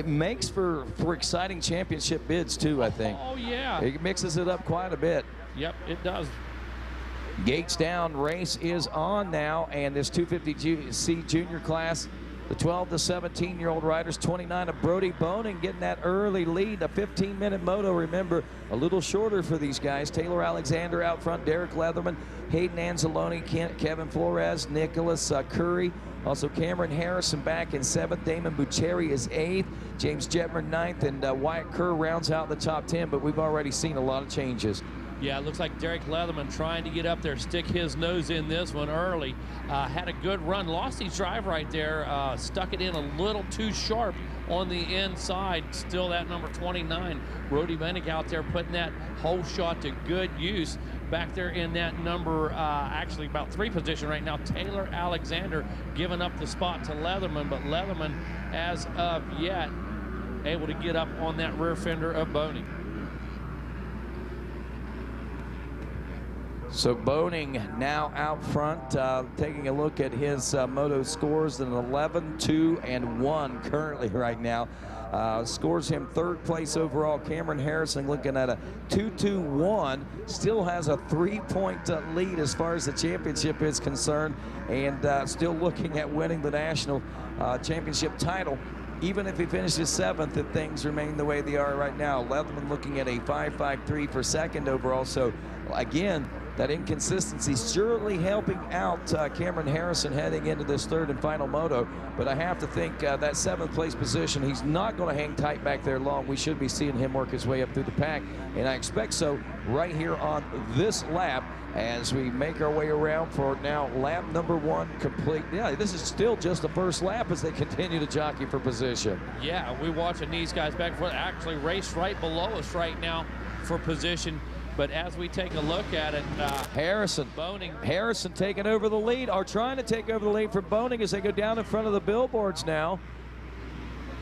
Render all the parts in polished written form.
makes for exciting championship bids too, I think. Oh yeah. It mixes it up quite a bit. Yep, it does. Gates down, race is on now, and this 250C junior class, the 12 to 17-year-old riders, 29 of Brody Boning getting that early lead. A 15-minute moto, remember, a little shorter for these guys. Taylor Alexander out front, Derek Leatherman, Hayden Anzalone, Kevin Flores, Nicholas Curry. Also Cameron Harrison back in 7th. Damon Bucheri is 8th. James Jetmer 9th, and Wyatt Kerr rounds out the top 10, but we've already seen a lot of changes. Yeah, it looks like Derek Leatherman trying to get up there, stick his nose in this one early. Had a good run, lost his drive right there, stuck it in a little too sharp on the inside. Still that number 29, Brody Boning out there putting that whole shot to good use. Back there in that number, actually about 3 position right now, Taylor Alexander giving up the spot to Leatherman, but Leatherman, as of yet, able to get up on that rear fender of Boning. So Boning now out front, taking a look at his moto scores, an 11, 2, and 1 currently right now. Scores him 3rd place overall. Cameron Harrison looking at a 2-2-1, still has a 3-point lead as far as the championship is concerned, and still looking at winning the national championship title. Even if he finishes 7th, if things remain the way they are right now. Leatherman looking at a 5.53 for 2nd overall. So again, that inconsistency surely helping out Cameron Harrison heading into this 3rd and final moto. But I have to think that 7th place position, he's not going to hang tight back there long. We should be seeing him work his way up through the pack, and I expect so right here on this lap as we make our way around for now lap number 1 complete. Yeah, this is still just the first lap as they continue to jockey for position. Yeah, we're watching these guys back and forth, actually race right below us right now for position. But as we take a look at it, Harrison taking over the lead, or trying to take over the lead from Boning as they go down in front of the billboards now.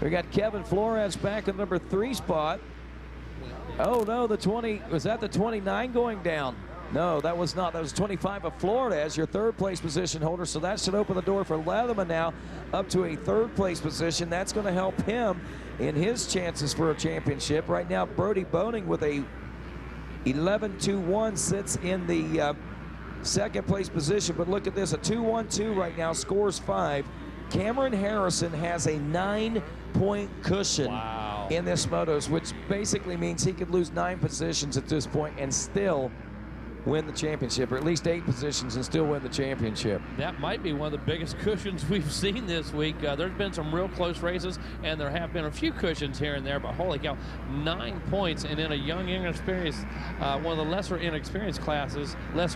We got Kevin Flores back in number 3 spot. Oh no, the 20, was that the 29 going down? No, that was not. That was 25 of Flores, your 3rd place position holder. So that should open the door for Leatherman now up to a 3rd place position. That's going to help him in his chances for a championship. Right now, Brody Boning with a 11-2-1 sits in the 2nd place position, but look at this, a 2-1-2 right now, scores 5. Cameron Harrison has a 9-point cushion in this motos, which basically means he could lose 9 positions at this point and still win the championship, or at least 8 positions and still win the championship. That might be one of the biggest cushions we've seen this week. There's been some real close races, and there have been a few cushions here and there, but holy cow, 9 points, and in a young, inexperienced, one of the lesser experienced classes, let's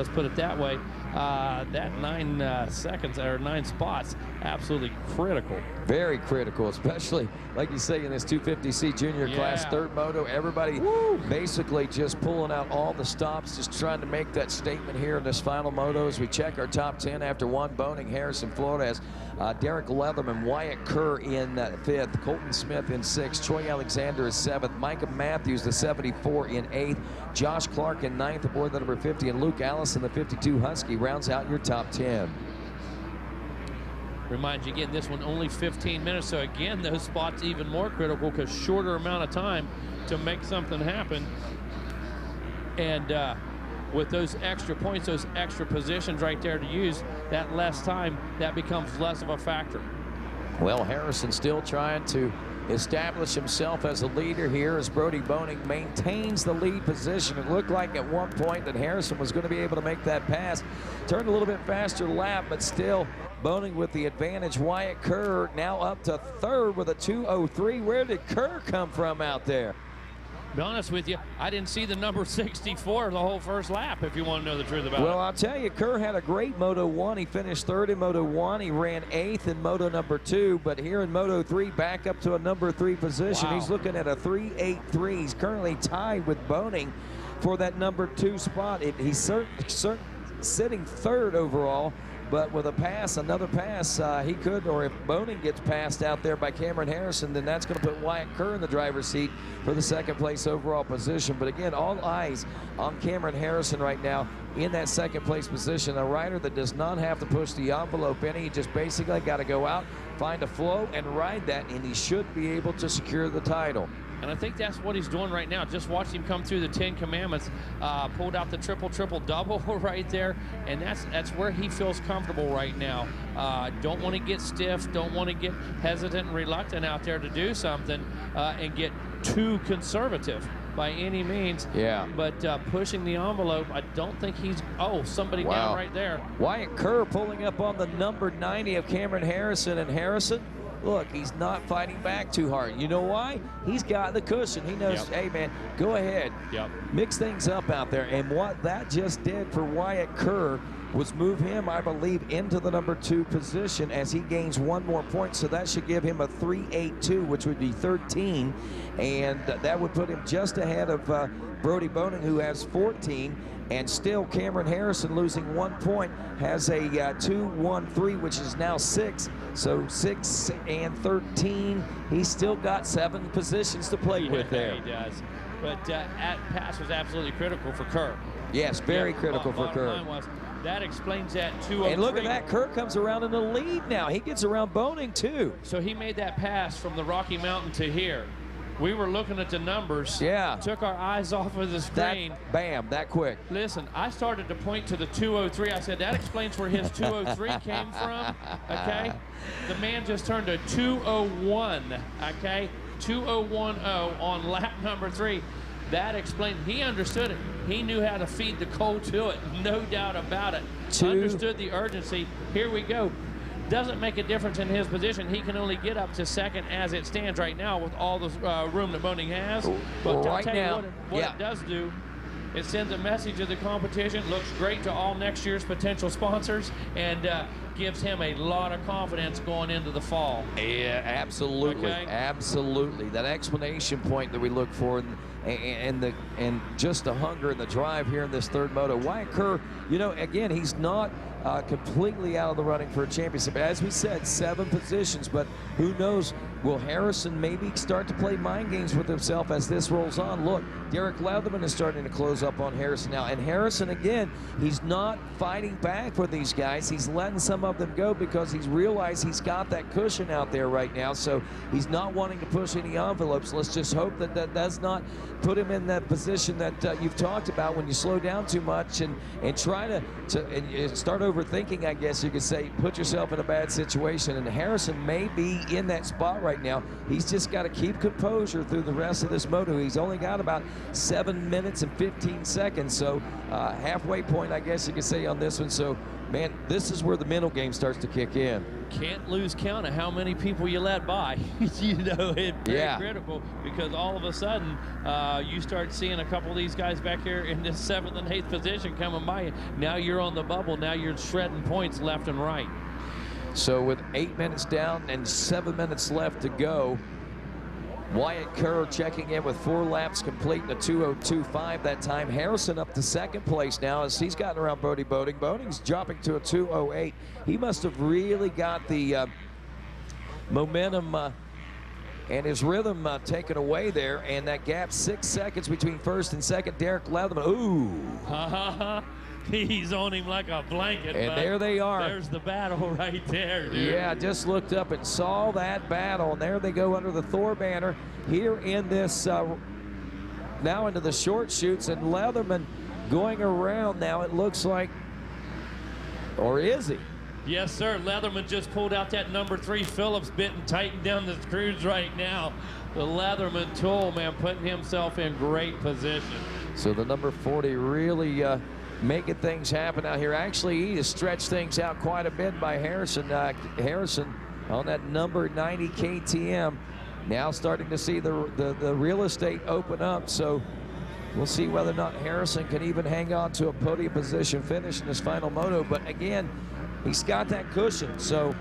put it that way, that 9 seconds, or 9 spots, absolutely critical. Very critical, especially, like you say, in this 250C junior class, 3rd moto, everybody basically just pulling out all the stops, just trying to make that statement here in this final moto as we check our top 10 after 1. Boning, Harrison, Flores, Derek Leatherman, Wyatt Kerr in 5th, Colton Smith in 6th, Troy Alexander is 7th, Micah Matthews, the 74, in 8th, Josh Clark in 9th aboard the number 50, and Luke Allison, the 52 Husky, rounds out your top 10. Remind you again, this one only 15 minutes, so again, those spots even more critical because shorter amount of time to make something happen. And with those extra points, those extra positions right there to use, that less time, that becomes less of a factor. Well, Harrison still trying to establish himself as a leader here as Brody Boning maintains the lead position. It looked like at one point that Harrison was going to be able to make that pass. Turned a little bit faster lap, but still Boning with the advantage. Wyatt Kerr now up to 3rd with a 2:03. Where did Kerr come from out there? To be honest with you, I didn't see the number 64 the whole first lap, if you want to know the truth about it. Well, I'll tell you, Kerr had a great Moto 1. He finished 3rd in Moto 1. He ran 8th in Moto number 2, but here in Moto 3, back up to a number 3 position. He's looking at a 3.83. He's currently tied with Boning for that number 2 spot. He's sitting 3rd overall. but with a pass, another pass, he could, or if Boning gets passed out there by Cameron Harrison, then that's going to put Wyatt Kerr in the driver's seat for the second place overall position. But again, all eyes on Cameron Harrison right now in that second place position, a rider that does not have to push the envelope any. He just basically got to go out, find a flow, and ride that, and he should be able to secure the title. And I think that's what he's doing right now. Just watch him come through the 10 Commandments, pulled out the triple-double right there, and that's where he feels comfortable right now. Don't want to get stiff, don't want to get hesitant and reluctant out there to do something and get too conservative by any means. Yeah. But pushing the envelope, I don't think he's, somebody down right there. Wyatt Kerr pulling up on the number 90 of Cameron Harrison, and Harrison, look, he's not fighting back too hard. You know why? He's got the cushion. He knows, hey, man, go ahead. Mix things up out there. And what that just did for Wyatt Kerr was move him, I believe, into the number 2 position as he gains 1 more point. So that should give him a 3.82, which would be 13. And that would put him just ahead of Brody Boning, who has 14. And still, Cameron Harrison, losing 1 point, has a 2.13, which is now 6. So 6 and 13. He's still got 7 positions to play with there. He does. But that pass was absolutely critical for Kerr. Yes, very critical for Kerr. That explains that 2.03. And look at that, Kerr comes around in the lead now. He gets around Boning too. So he made that pass from the Rocky Mountain to here. We were looking at the numbers. Yeah. Took our eyes off of the screen. That quick. Listen, I started to point to the 2.03. I said, that explains where his 2.03 came from, okay? The man just turned a 2.01, okay? 2.010 on lap number 3. That explained, he understood it. He knew how to feed the coal to it, no doubt about it. Understood the urgency. Here we go. Doesn't make a difference in his position. He can only get up to second as it stands right now with all the room that Boning has. But I'll tell you what it does do, it sends a message to the competition, looks great to all next year's potential sponsors, and gives him a lot of confidence going into the fall. Yeah, absolutely, absolutely. That explanation point that we look for, and just the hunger and the drive here in this third moto. Wyatt Kerr, you know, again, he's not completely out of the running for a championship. As we said, 7 positions, but who knows? Will Harrison maybe start to play mind games with himself as this rolls on? Look, Derek Leatherman is starting to close up on Harrison now. And Harrison, again, he's not fighting back for these guys. He's letting some of them go because he's realized he's got that cushion out there right now. So he's not wanting to push any envelopes. Let's just hope that that does not put him in that position that you've talked about when you slow down too much and try to start overthinking, I guess you could say, put yourself in a bad situation. And Harrison may be in that spot right now. He's just got to keep composure through the rest of this moto. He's only got about 7 minutes and 15 seconds, so halfway point, I guess you could say, on this one. So, man, this is where the mental game starts to kick in. Can't lose count of how many people you let by. You know, it's very critical, because all of a sudden you start seeing a couple of these guys back here in this 7th and 8th position coming by you. Now you're on the bubble. Now you're shredding points left and right. So with 8 minutes down and 7 minutes left to go, Wyatt Kerr checking in with 4 laps complete in a 2:02.5 that time. Harrison up to second place now as he's gotten around Brody Boning. Boning's dropping to a 2:08. He must have really got the momentum and his rhythm taken away there, and that gap 6 seconds between first and second. Derek Leatherman, ooh. He's on him like a blanket. And there they are. There's the battle right there, dude. Yeah, just looked up and saw that battle, and there they go under the Thor banner here in this, now into the short chutes, and Leatherman going around now, it looks like, or is he? Yes, sir. Leatherman just pulled out that number 3 Phillips bit and tightened down the screws right now. The Leatherman tool, man, putting himself in great position. So the number 40 really making things happen out here. Actually, he has stretched things out quite a bit by Harrison. Harrison on that number 90 KTM. Now starting to see the real estate open up. So we'll see whether or not Harrison can even hang on to a podium position finish in his final moto. But again, he's got that cushion. So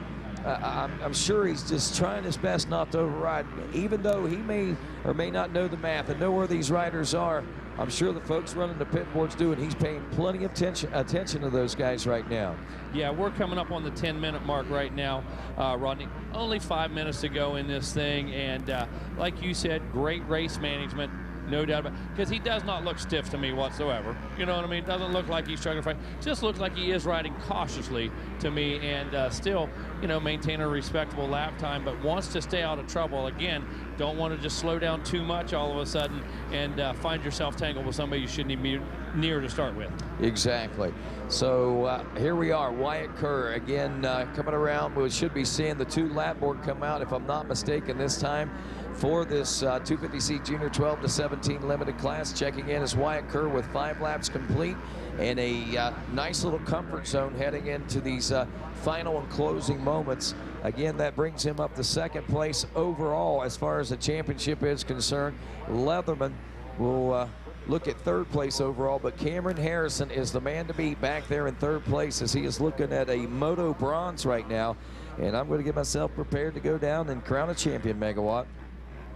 I'm sure he's just trying his best not to override. Even though he may or may not know the math and know where these riders are, I'm sure the folks running the pit boards do, and he's paying plenty of attention to those guys right now. Yeah, we're coming up on the 10-minute mark right now, Rodney. Only 5 minutes to go in this thing, and like you said, great race management. No doubt about it, because he does not look stiff to me whatsoever. You know what I mean? Doesn't look like he's struggling to fight. Just looks like he is riding cautiously to me, and still, you know, maintain a respectable lap time, but wants to stay out of trouble. Again, don't want to just slow down too much all of a sudden and find yourself tangled with somebody you shouldn't even be near to start with. Exactly. So here we are, Wyatt Kerr again coming around. We should be seeing the 2 lap board come out, if I'm not mistaken, this time for this 250C Junior 12 to 17 limited class. Checking in is Wyatt Kerr with 5 laps complete and a nice little comfort zone heading into these final and closing moments. Again, that brings him up to 2nd place overall as far as the championship is concerned. Leatherman will look at 3rd place overall, but Cameron Harrison is the man to beat back there in 3rd place as he is looking at a Moto bronze right now. And I'm going to get myself prepared to go down and crown a champion, Megawatt.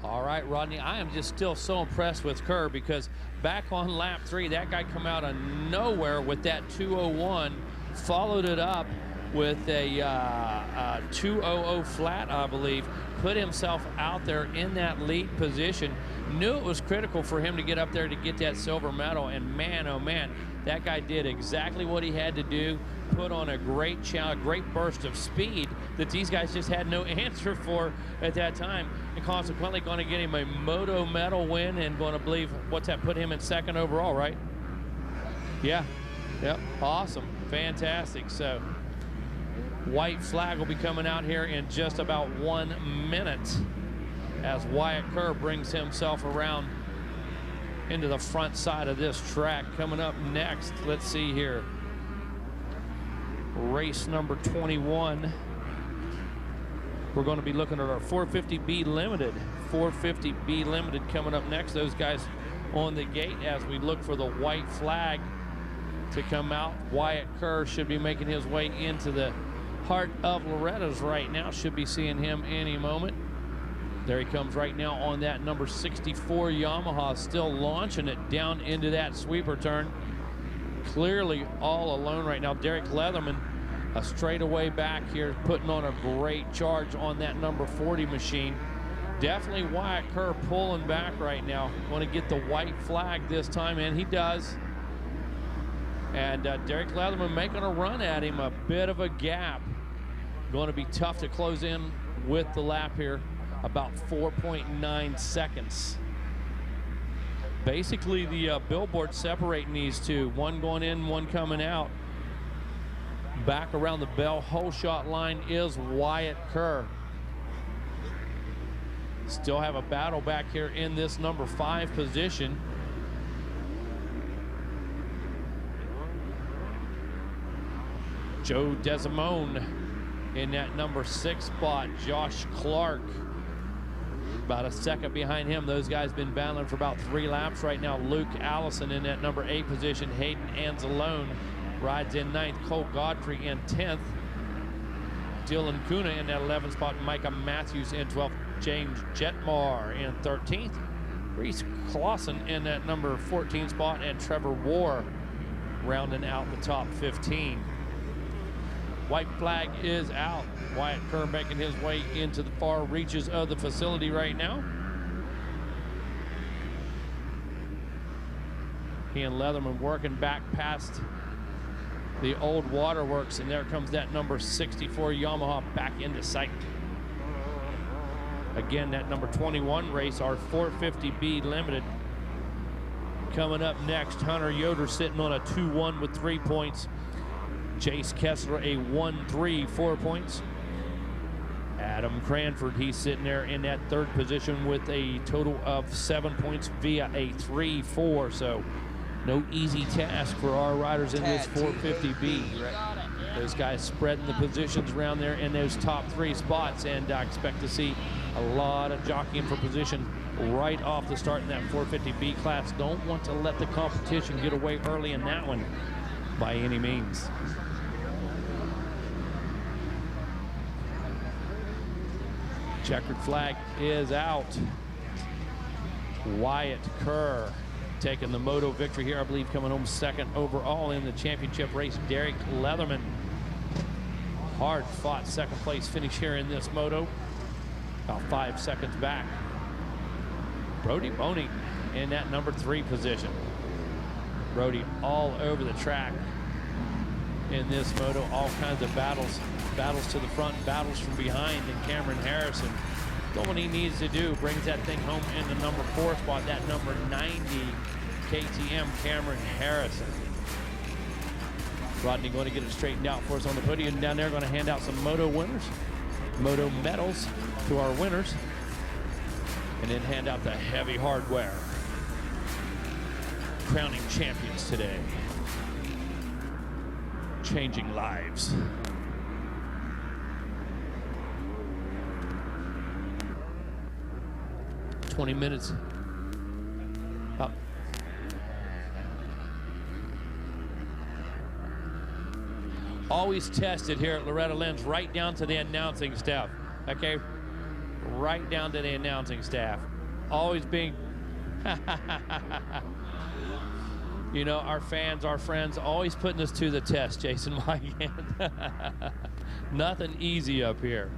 All right, Rodney, I am just still so impressed with Kerr, because back on lap 3, that guy come out of nowhere with that 201, followed it up with a 200 flat, I believe, put himself out there in that lead position. Knew it was critical for him to get up there to get that silver medal, and man, oh man, that guy did exactly what he had to do, put on a great challenge, great burst of speed that these guys just had no answer for at that time, and consequently going to get him a Moto medal win and going to believe, what's that, put him in 2nd overall, right? Yeah, yep, awesome, fantastic. So white flag will be coming out here in just about 1 minute as Wyatt Kerr brings himself around into the front side of this track. Coming up next, let's see here, race number 21. We're going to be looking at our 450B Limited. 450B Limited coming up next. Those guys on the gate as we look for the white flag to come out. Wyatt Kerr should be making his way into the heart of Loretta's right now. Should be seeing him any moment. There he comes right now on that number 64 Yamaha, still launching it down into that sweeper turn. Clearly all alone right now. Derek Leatherman, a straightaway back here, putting on a great charge on that number 40 machine. Definitely Wyatt Kerr pulling back right now. Going to get the white flag this time, and he does. And Derek Leatherman making a run at him, a bit of a gap. Going to be tough to close in with the lap here. About 4.9 seconds. Basically the billboard separating these two, one going in, one coming out. Back around the bell hole shot line is Wyatt Kerr. Still have a battle back here in this number 5 position. Joe Desimone in that number 6 spot. Josh Clark about a second behind him. Those guys been battling for about 3 laps right now. Luke Allison in that number 8 position. Hayden Anzalone rides in 9th. Cole Godfrey in 10th. Dylan Kuna in that 11th spot. Micah Matthews in 12th. James Jetmar in 13th. Reese Clausen in that number 14 spot. And Trevor War rounding out the top 15. White flag is out. Wyatt Kerr making his way into the far reaches of the facility right now. He and Leatherman working back past the old waterworks, and there comes that number 64 Yamaha back into sight. Again, that number 21 race, our 450B Limited. Coming up next, Hunter Yoder sitting on a 2-1 with 3 points. Chase Kessler a 1-3, 4 points. Adam Cranford, he's sitting there in that 3rd position with a total of 7 points via a 3-4. So no easy task for our riders in this 450B. Those guys spreading the positions around there in those top 3 spots, and I expect to see a lot of jockeying for position right off the start in that 450B class. Don't want to let the competition get away early in that one by any means. Checkered flag is out. Wyatt Kerr taking the Moto victory here, I believe, coming home second overall in the championship race. Derek Leatherman, hard fought second place finish here in this Moto, about 5 seconds back. Brody Boning in that number 3 position. Brody all over the track in this Moto, all kinds of battles to the front, battles from behind, and Cameron Harrison doing what he needs to do, brings that thing home in the number 4 spot, that number 90 KTM Cameron Harrison. Rodney going to get it straightened out for us on the podium down there, going to hand out some Moto winners, Moto medals to our winners, and then hand out the heavy hardware. Crowning champions today. Changing lives. $20 minutes. Up. Always tested here at Loretta Lynn's, right down to the announcing staff. Okay? Right down to the announcing staff. Always being you know, our fans, our friends, always putting us to the test, Jason Wygant. Nothing easy up here.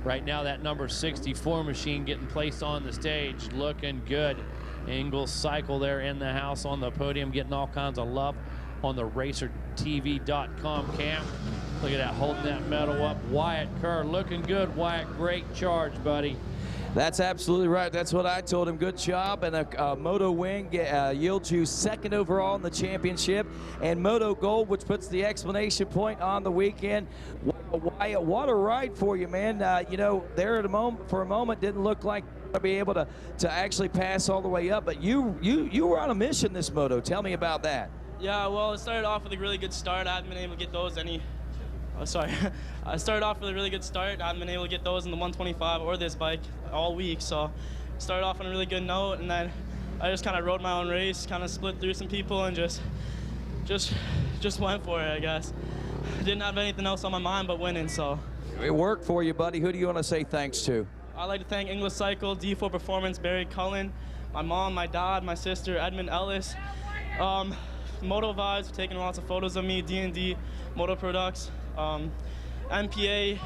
Right now, that number 64 machine getting placed on the stage, looking good. Ingles Cycle there in the house on the podium, getting all kinds of love on the RacerTV.com cam. Look at that, holding that medal up. Wyatt Kerr looking good. Wyatt, great charge, buddy. That's absolutely right. That's what I told him. Good job. And a Moto win yields you second overall in the championship. And Moto Gold, which puts the exclamation point on the weekend. Wyatt, what a ride for you, man. You know, there for a moment didn't look like to be able to actually pass all the way up. But you were on a mission this Moto. Tell me about that. Yeah, well, it started off with a really good start. I haven't been able to get those I started off with a really good start. I haven't been able to get those in the 125 or this bike all week. So started off on a really good note, and then I just kind of rode my own race, kind of split through some people, and just went for it, I guess. Didn't have anything else on my mind but winning, so. It worked for you, buddy. Who do you want to say thanks to? I'd like to thank English Cycle, D4 Performance, Barry Cullen, my mom, my dad, my sister, Edmund Ellis, Moto Vibes for taking lots of photos of me, D&D, Moto Products, MPA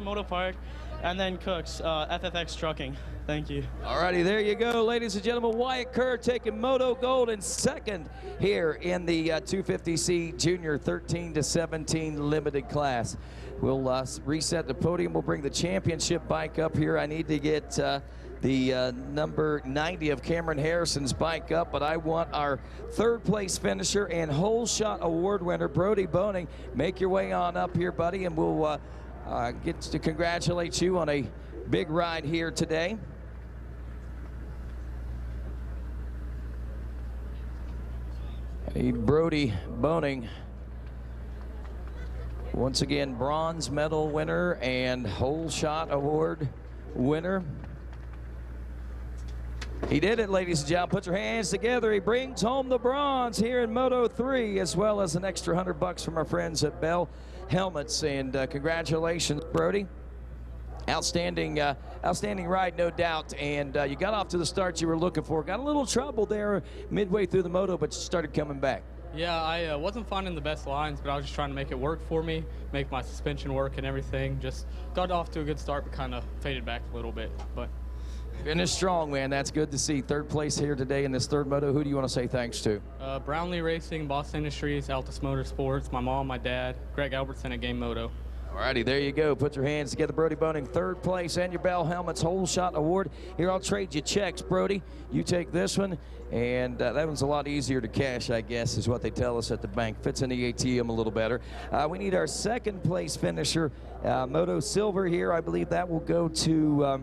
Moto Park, and then Cooks, FFX Trucking. Thank you. Alrighty, there you go, ladies and gentlemen. Wyatt Kerr taking Moto Gold in second here in the 250C Junior 13 to 17 limited class. We'll reset the podium. We'll bring the championship bike up here. I need to get the number 90 of Cameron Harrison's bike up, but I want our third place finisher and whole shot award winner, Brody Boning. Make your way on up here, buddy, and we'll get to congratulate you on a big ride here today. Brody Boning, once again, bronze medal winner and whole shot award winner. He did it, ladies and gentlemen. Put your hands together. He brings home the bronze here in Moto 3, as well as an extra $100 from our friends at Bell Helmets. And congratulations, Brody. Outstanding ride, no doubt. And you got off to the start you were looking for. Got a little trouble there midway through the Moto, but you started coming back. Yeah, I wasn't finding the best lines, but I was just trying to make it work for me, make my suspension work and everything. Just got off to a good start, but kind of faded back a little bit. But finished strong, man. That's good to see. Third place here today in this third Moto. Who do you want to say thanks to? Brownlee Racing, Boss Industries, Altus Motorsports, my mom, my dad, Greg Albertson at Game Moto. Alrighty, there you go. Put your hands together, Brody Boning. Third place and your Bell Helmets whole shot award. Here, I'll trade you checks, Brody. You take this one, and that one's a lot easier to cash, I guess, is what they tell us at the bank. Fits in the ATM a little better. We need our second place finisher, Moto Silver here. I believe that will go to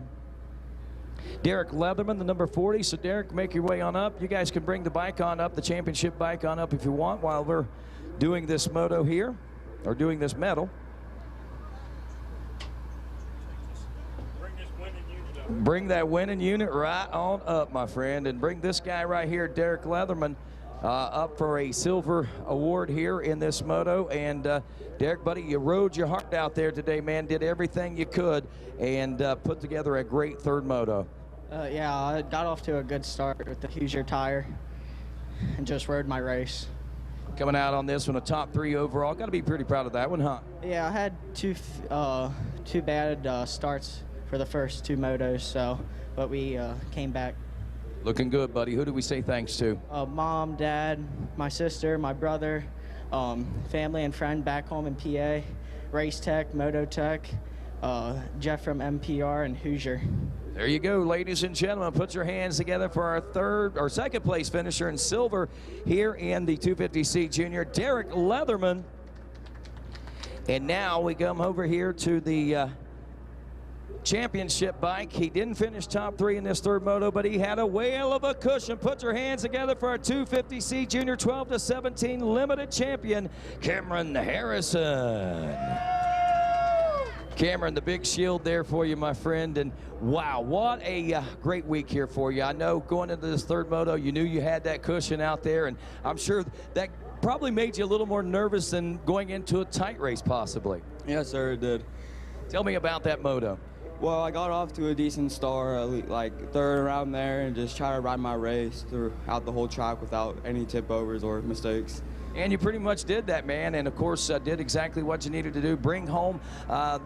Derek Leatherman, the number 40. So Derek, make your way on up. You guys can bring the bike on up, the championship bike on up if you want, while we're doing this Moto here, or doing this medal. Bring that winning unit right on up, my friend, and bring this guy right here, Derek Leatherman, up for a silver award here in this moto. And Derek, buddy, you rode your heart out there today, man. Did everything you could and put together a great third moto. Yeah, I got off to a good start with the Hoosier tire and just rode my race. Coming out on this one, a top 3 overall. Got to be pretty proud of that one, huh? Yeah, I had two bad starts for the first 2 motos, but we came back. Looking good, buddy. Who do we say thanks to? Mom, Dad, my sister, my brother, family and friend back home in PA, Race Tech, Moto Tech, Jeff from MPR, and Hoosier. There you go, ladies and gentlemen. Put your hands together for our second place finisher in silver here in the 250C Junior, Derek Leatherman. And now we come over here to the championship bike. He didn't finish top 3 in this third moto, but he had a whale of a cushion. Put your hands together for our 250C Junior 12 to 17 limited champion, Cameron Harrison. Cameron, the big shield there for you, my friend. And wow, what a great week here for you. I know going into this third moto, you knew you had that cushion out there, and I'm sure that probably made you a little more nervous than going into a tight race, possibly. Yes, sir, it did. Tell me about that moto. Well, I got off to a decent start, like third around there, and just try to ride my race throughout the whole track without any tip overs or mistakes. And you pretty much did that, man, and of course did exactly what you needed to do. Bring home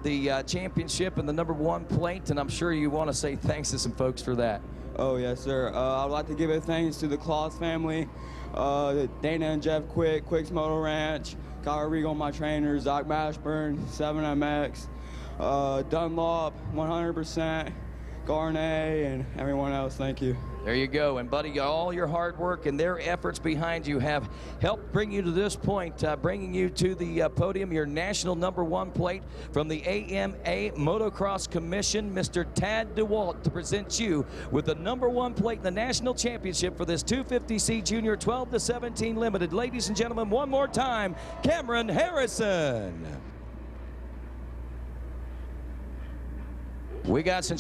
the championship and the #1 plate, and I'm sure you want to say thanks to some folks for that. Oh, yes, sir. I'd like to give a thanks to the Claus family, Dana and Jeff Quick's Moto Ranch, Kyle Regal, my trainer, Zach Mashburn, 7MX, Dunlop, 100%, Garnet, and everyone else. Thank you. There you go. And, buddy, all your hard work and their efforts behind you have helped bring you to this point, bringing you to the podium, your national #1 plate from the AMA Motocross Commission, Mr. Tad DeWalt, to present you with the #1 plate in the national championship for this 250C Junior 12 to 17 limited. Ladies and gentlemen, one more time, Cameron Harrison. We got some